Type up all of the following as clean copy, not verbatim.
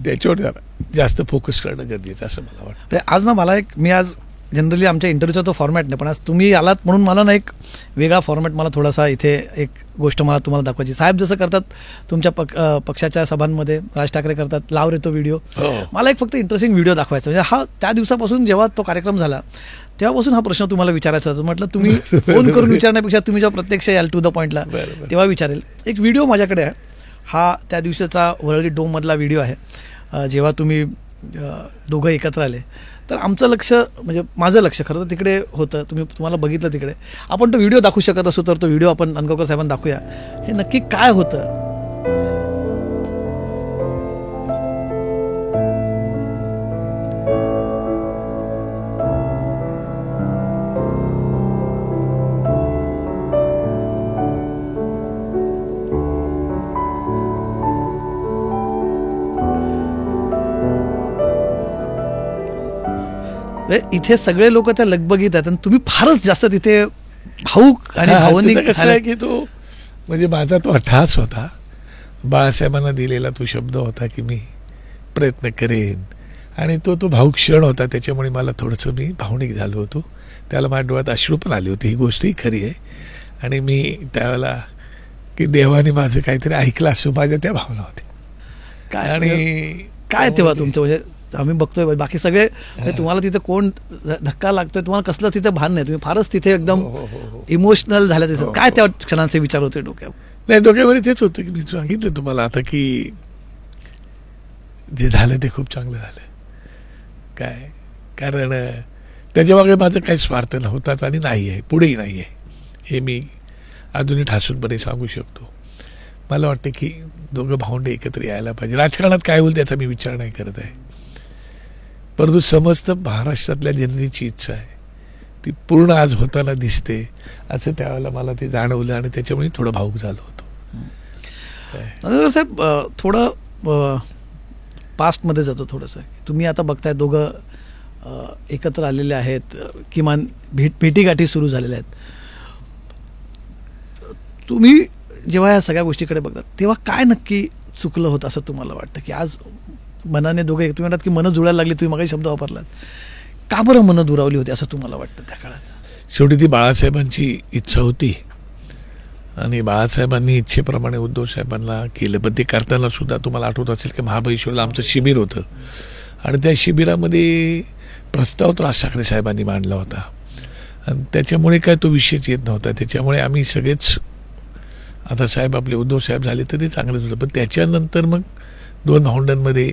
त्याच्यावर जास्त फोकस करणं गरजेचं असं मला वाटतं. आज ना मला मी आज जनरली आमच्या इंटरव्ह्यूचा तो फॉर्मॅट नाही, पण आज तुम्ही आलात म्हणून मला ना एक वेगळा फॉर्मॅट मला थोडासा इथे एक गोष्ट मला तुम्हाला दाखवायची. साहेब जसं करतात तुमच्या पक्षाच्या सभांमध्ये, राज ठाकरे करतात लाव रे तो व्हिडिओ, मला एक फक्त इंटरेस्टिंग व्हिडिओ दाखवायचा. म्हणजे हा त्या दिवसापासून जेव्हा तो कार्यक्रम झाला तेव्हापासून हा प्रश्न तुम्हाला विचारायचा होता. म्हटलं तुम्ही फोन करून विचारण्यापेक्षा तुम्ही जेव्हा प्रत्यक्ष याल टू द पॉईंटला तेव्हा विचारेल. एक व्हिडिओ माझ्याकडे आहे, हा त्या दिवसाचा वरळी डोममधला व्हिडिओ आहे जेव्हा तुम्ही दोघं एकत्र आले. तर आमचं लक्ष म्हणजे माझं लक्ष खरं तर तिकडे होतं, तुम्हाला बघितलं तिकडे. आपण तो व्हिडिओ दाखवू शकत असू तर तो व्हिडिओ आपण नांदगावकर साहेबांना दाखवूया, हे नक्की काय होतं. इथे सगळे लोक त्या लगबगीत आहेत आणि तुम्ही फारच जास्त तिथे भाऊक आणि भावनिक. कसं आहे की तो म्हणजे माझा तो अट्टहास होता, बाळासाहेबांना दिलेला तो शब्द होता की मी प्रयत्न करेन, आणि तो भाऊक क्षण होता. त्याच्यामुळे मला थोडंसं मी भावनिक झालो होतो. त्याला माझ्या डोळ्यात अश्रू पण आले होते, ही गोष्टही खरी आहे. आणि मी त्यावेळेला की देवाने माझं काहीतरी ऐकलं असं माझ्या त्या भावना होत्या. काय आणि काय तेव्हा तुमचं म्हणजे आम्ही बघतोय बाकी सगळे तुम्हाला तिथे कोण धक्का लागतोय, तुम्हाला कसलं तिथे भान नाही, तुम्ही फारच तिथे एकदम इमोशनल झाल्या तिथे. काय त्या क्षणांचे विचार होते डोक्यावर? नाही, डोक्यामध्ये तेच होतं की मी सांगितलं तुम्हाला आता की जे झालं ते खूप चांगलं झालं. काय कारण त्याच्यामागे माझं काही स्वार्थ नव्हताच आणि नाही आहे, पुढेही नाही आहे, हे मी अजूनही ठासूनपणे सांगू शकतो. मला वाटतं की दोघं भावंडे एकत्र यायला पाहिजे. राजकारणात काय होईल त्याचा मी विचार नाही करत आहे, परंतु समस्त महाराष्ट्रातल्या जनतेची इच्छा आहे ती पूर्ण आज होताना दिसते असं त्यावेळेला मला ते जाणवलं आणि त्याच्यामुळे थोडं भावूक झालो होतो. साहेब थोडं पास्टमध्ये जातो थोडंसं. तुम्ही आता बघताय दोघं एकत्र आलेले आहेत, किमान भेटीगाठी सुरू झालेल्या आहेत. तुम्ही जेव्हा या सगळ्या गोष्टीकडे बघतात तेव्हा काय नक्की चुकलं होतं असं तुम्हाला वाटतं की आज मनाने दोघे, तुम्ही म्हणतात की मनं जुळायला लागली, तुम्ही मागे शब्द वापरलात, का बरं मनं दुरावली होती असं तुम्हाला वाटतं त्या काळात? शेवटी ती बाळासाहेबांची इच्छा होती आणि बाळासाहेबांनी इच्छेप्रमाणे उद्धव साहेबांना केलं. पण ते करताना सुद्धा तुम्हाला आठवत असेल की महाबळेश्वरला आमचं शिबिर होतं आणि त्या शिबिरामध्ये प्रस्ताव राज ठाकरे साहेबांनी मांडला होता आणि त्याच्यामुळे काय तो विषयच येत नव्हता. त्याच्यामुळे आम्ही सगळेच आता साहेब आपले उद्धव साहेब झाले तर ते चांगलंच होतं, पण त्याच्यानंतर मग दोन भावंडांमध्ये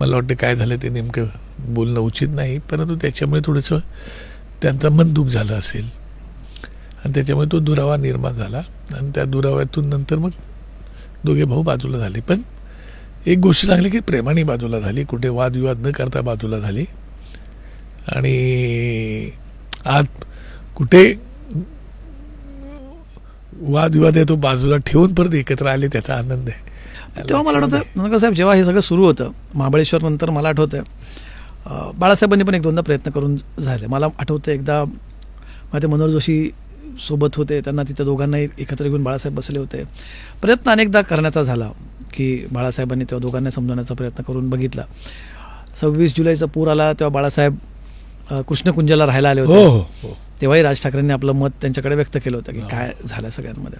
मला वाटतं काय झालं ते नेमकं बोलणं उचित नाही, परंतु त्याच्यामुळे थोडंसं त्यांचं मन दुःख झालं असेल आणि त्याच्यामुळे तो दुरावा निर्माण झाला आणि त्या दुराव्यातून नंतर मग दोघे भाऊ बाजूला झाले. पण एक गोष्ट चांगली की प्रेमाने बाजूला झाली, कुठे वादविवाद न करता बाजूला झाली आणि आज कुठे वादविवाद आहे तो बाजूला ठेवून परत एकत्र आले, त्याचा आनंद आहे. तेव्हा मला वाटतं नांदगाव साहेब जेव्हा हे सगळं सुरू होतं महाबळेश्वर नंतर, मला आठवतं बाळासाहेबांनी पण एक दोनदा प्रयत्न करून झाले. मला आठवतं एकदा माझे मनोहर जोशी सोबत होते, त्यांना तिथे दोघांनाही एकत्र घेऊन बाळासाहेब बसले होते. प्रयत्न अनेकदा करण्याचा झाला की बाळासाहेबांनी तेव्हा दोघांना समजवण्याचा प्रयत्न करून बघितला. 26 जुलैचा पूर आला तेव्हा बाळासाहेब कृष्णकुंजला राहायला आले होते. तेव्हाही राज ठाकरेंनी आपलं मत त्यांच्याकडे व्यक्त केलं होतं की काय झालं सगळ्यांमध्ये.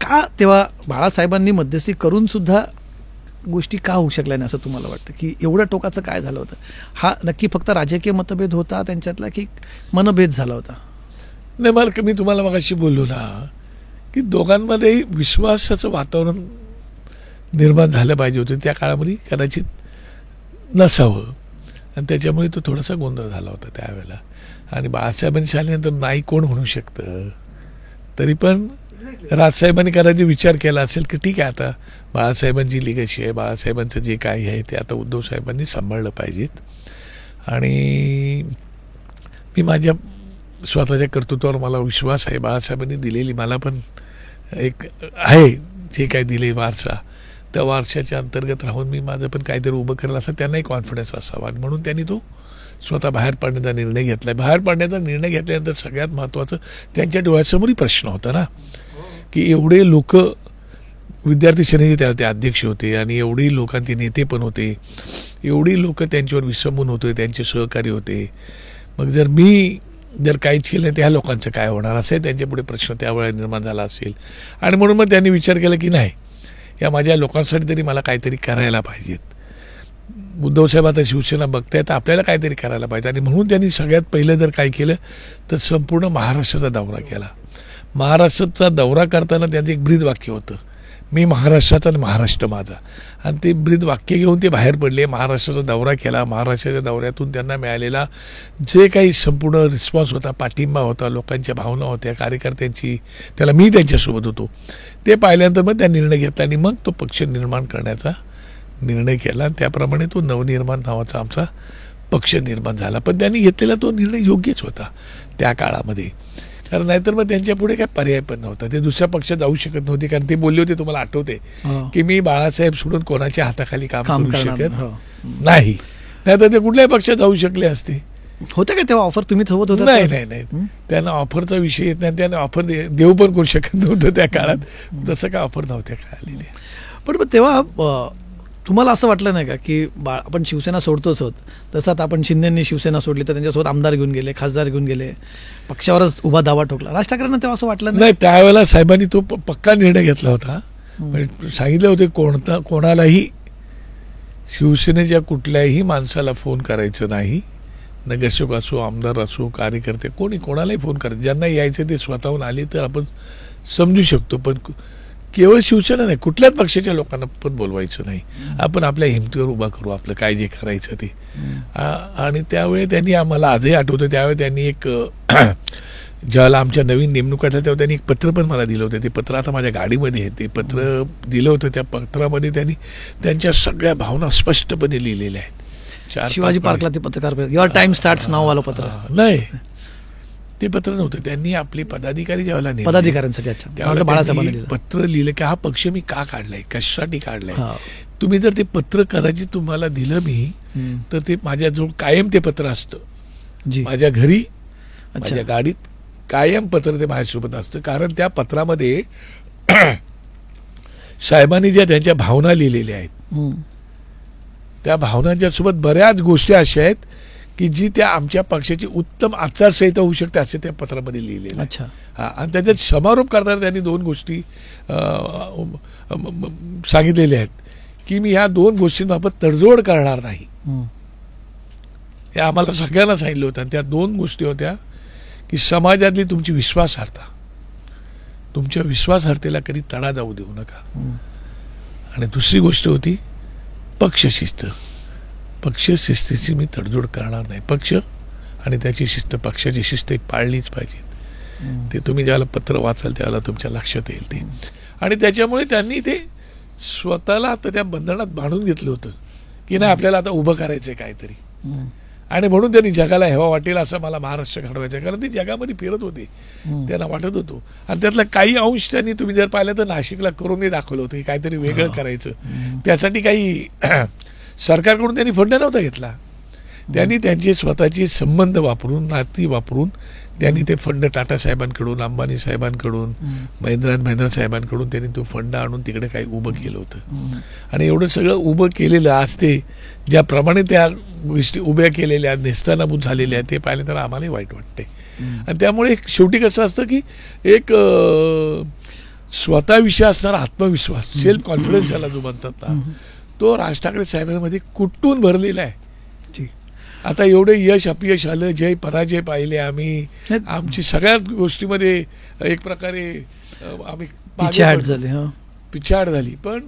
का तेव्हा बाळासाहेबांनी मध्यस्थी करून सुद्धा गोष्टी का होऊ शकल्या नाही असं तुम्हाला वाटतं की एवढं टोकाचं काय झालं होतं? हा नक्की फक्त राजकीय मतभेद होता त्यांच्यातला की मनभेद झाला होता? नाही, मला मी तुम्हाला मगाशी बोललो ना की दोघांमध्ये विश्वासाचं वातावरण निर्माण झालं पाहिजे होतं. त्या काळामध्ये कदाचित नसावं आणि त्याच्यामुळे तो थोडासा गोंधळ झाला होता त्यावेळेला. आणि बाळासाहेबांनी आल्यानंतर नाही कोण म्हणू शकतं, तरी पण राजसाहेबांनी कदाचित विचार केला असेल की ठीक आहे आता बाळासाहेबांची लिगशी आहे, बाळासाहेबांचं जे काही आहे ते आता उद्धव साहेबांनी सांभाळलं पाहिजेत. आणि मी माझ्या स्वतःच्या कर्तृत्वावर मला विश्वास आहे, बाळासाहेबांनी दिलेली मला पण एक आहे जे काय दिले वारसा, त्या वारशाच्या अंतर्गत राहून मी माझं पण काहीतरी उभं करेल असा त्यांनाही कॉन्फिडन्स असावा. म्हणून त्यांनी तो स्वतः बाहेर पडण्याचा निर्णय घेतला. बाहेर पडण्याचा निर्णय घेतल्यानंतर सगळ्यात महत्त्वाचं त्यांच्या डोळ्यासमोरही प्रश्न होता ना की एवढे लोक विद्यार्थी सेनेचे त्यावेळेला ते अध्यक्ष होते आणि एवढी लोकांचे नेते पण होते, एवढी लोक त्यांच्यावर विसंबून होते, त्यांचे सहकारी होते. मग जर काहीच केलं नाही, त्या लोकांचं काय होणार, असे त्यांच्या पुढे प्रश्न त्यावेळेला निर्माण झाला असेल. आणि म्हणून मग त्यांनी विचार केला की नाही, या माझ्या लोकांसाठी तरी मला काहीतरी करायला पाहिजेत. उद्धवसाहेब आता शिवसेना बघताय, तर आपल्याला काहीतरी करायला पाहिजे. आणि म्हणून त्यांनी सगळ्यात पहिलं जर काय केलं तर संपूर्ण महाराष्ट्राचा दौरा केला. महाराष्ट्राचा दौरा करताना त्यांचं एक ब्रीद वाक्य होतं, मी महाराष्ट्राचा आणि महाराष्ट्र माझा. आणि ते ब्रीद वाक्य घेऊन ते बाहेर पडले, महाराष्ट्राचा दौरा केला. महाराष्ट्राच्या दौऱ्यातून त्यांना मिळालेला जे काही संपूर्ण रिस्पॉन्स होता, पाठिंबा होता, लोकांच्या भावना होत्या, कार्यकर्त्यांची, त्याला मी त्यांच्यासोबत होतो, ते पाहिल्यानंतर मग त्या निर्णय घेतला आणि मग तो पक्ष निर्माण करण्याचा निर्णय केला. आणि त्याप्रमाणे तो नवनिर्माण नावाचा आमचा पक्ष निर्माण झाला. पण त्यांनी घेतलेला तो निर्णय योग्यच होता त्या काळामध्ये, कारण नाहीतर मग त्यांच्या पुढे काय पर्याय पण नव्हता. ते दुसऱ्या पक्षात जाऊ शकत नव्हते, कारण ते बोलले होते, तुम्हाला आठवते की मी बाळासाहेब सोडून कोणाच्या हाताखाली काम करू शकत नाही. नाहीतर ते कुठल्याही पक्षात जाऊ शकले असते. होते का तेव्हा ऑफर, तुम्ही सोबत होता? नाही, त्यांना ऑफरचा विषय येत नाही. त्यांना ऑफर देऊ पण करू शकत नव्हतं त्या काळात, तसं काय ऑफर नव्हत्या आलेली. पण तेव्हा तुम्हाला असं वाटलं नाही का की आपण शिवसेना सोडतोच होत, तसं आता आपण शिंदेंनी शिवसेना सोडली तर त्यांच्यासोबत आमदार घेऊन गेले, खासदार घेऊन गेले, पक्षावरच उभा दावा ठोकला. राज ठाकरेंना तेव्हा असं वाटलं नाही? त्यावेळेला साहेबांनी तो पक्का निर्णय घेतला होता. सांगितले होते कोणालाही शिवसेनेच्या कुठल्याही माणसाला फोन करायचं नाही, नगरसेवक असो, आमदार असो, कार्यकर्ते, कोणालाही फोन करायचं. ज्यांना यायचं ते स्वतःहून आले तर आपण समजू शकतो, पण केवळ शिवसेना नाही, कुठल्याच पक्षाच्या लोकांना पण बोलवायचं नाही. आपण आपल्या हिमतीवर उभा करू आपलं काय जे करायचं ते. आणि त्यावेळी त्यांनी आम्हाला आजही आठवतं, त्यावेळी त्यांनी एक ज्यावेळेला आमच्या नवीन नेमणुकाचा तेव्हा त्यांनी एक पत्र पण मला दिलं होतं. ते पत्र आता माझ्या गाडीमध्ये आहे. ते पत्र दिलं होतं. त्या पत्रामध्ये त्यांनी त्यांच्या सगळ्या भावना स्पष्टपणे लिहिलेल्या आहेत. शिवाजी पार्कला ते पत्रकार, युअर टाइम स्टार्ट्स नाव वालं पत्र नाही, ते पत्र नव्हतं. त्यांनी आपले पदाधिकारी ज्यावेळेला पदाधिकाऱ्यांसाठी बाळासाहेबांनी पत्र लिहिलं की हा पक्ष मी का काढलाय, कशासाठी काढलाय. तुम्ही जर ते पत्र कदाचित तुम्हाला दिलं मी, तर ते माझ्याजवळ कायम ते पत्र असतं. माझ्या घरी, माझ्या गाडीत कायम पत्र ते माझ्यासोबत असतं. कारण त्या पत्रामध्ये साहेबांनी ज्या त्यांच्या भावना लिहिलेल्या आहेत, त्या भावनांच्या सोबत बऱ्याच गोष्टी अशा आहेत की जी त्या आमच्या पक्षाची उत्तम आचारसंहिता होऊ शकते असे त्या पत्रामध्ये लिहिलेलं. अच्छा. आणि त्याच्यात समारोप करताना त्यांनी 2 गोष्टी सांगितलेल्या आहेत की मी ह्या 2 गोष्टींबाबत तडजोड करणार नाही. हे आम्हाला सगळ्यांना सांगितलं होतं. आणि त्या 2 गोष्टी होत्या की समाजातली तुमची विश्वासार्हता, तुमच्या विश्वासार्हतेला कधी तडा जाऊ देऊ नका. आणि दुसरी गोष्ट होती पक्षशिस्त. पक्षशिस्तीची मी तडजोड करणार नाही. पक्ष आणि त्याची शिस्त, पक्षाची शिस्त पाळलीच पाहिजे. ते तुम्ही ज्यावेळेला पत्र वाचाल त्यावेळेला तुमच्या लक्षात येईल ते. आणि त्याच्यामुळे त्यांनी ते स्वतःला आता त्या बंधनात बांधून घेतलं होतं की नाही, आपल्याला आता उभं करायचंय काहीतरी. आणि म्हणून त्यांनी जगाला हेवा वाटेल असं मला महाराष्ट्र घडवायचं, कारण ते जगामध्ये फिरत होते, त्यांना वाटत होतं. आणि त्यातला काही अंश त्यांनी तुम्ही जर पाहिलं तर नाशिकला करूनही दाखवलं होतं की काहीतरी वेगळं करायचं. त्यासाठी काही सरकारकडून त्यांनी फंड नव्हता घेतला. त्यांनी त्यांचे स्वतःचे संबंध वापरून, नाती वापरून त्यांनी ते फंड टाटा साहेबांकडून, अंबानी साहेबांकडून, महिंद्रा साहेबांकडून त्यांनी तो फंड आणून तिकडे काही उभं केलं होतं. आणि एवढं सगळं उभं केलेलं आज ते ज्याप्रमाणे त्या गोष्टी उभ्या केलेल्या, नेस्तानाबूत झालेल्या, ते पाहिले तर आम्हालाही वाईट वाटते. आणि त्यामुळे शेवटी कसं असतं की एक स्वतःविषयी असणारा आत्मविश्वास, सेल्फ कॉन्फिडन्स ज्याला जो म्हणतात ना, तो राज ठाकरे साहेबांमध्ये कुठून भरलेला आहे. आता एवढे यश अपयश आलं, जय पराजय पाहिले आम्ही, आमची सगळ्याच गोष्टीमध्ये एक प्रकारे आम्ही पिछाड झाली, पण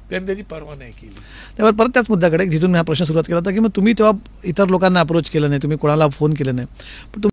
त्यांनी त्याची पर्वा नाही केली. त्यावर परत त्याच मुद्द्याकडे जिथून मी हा प्रश्न सुरुवात केला होता की मग तुम्ही तेव्हा इतर लोकांना अप्रोच केलं नाही, तुम्ही कोणाला फोन केला नाही, पण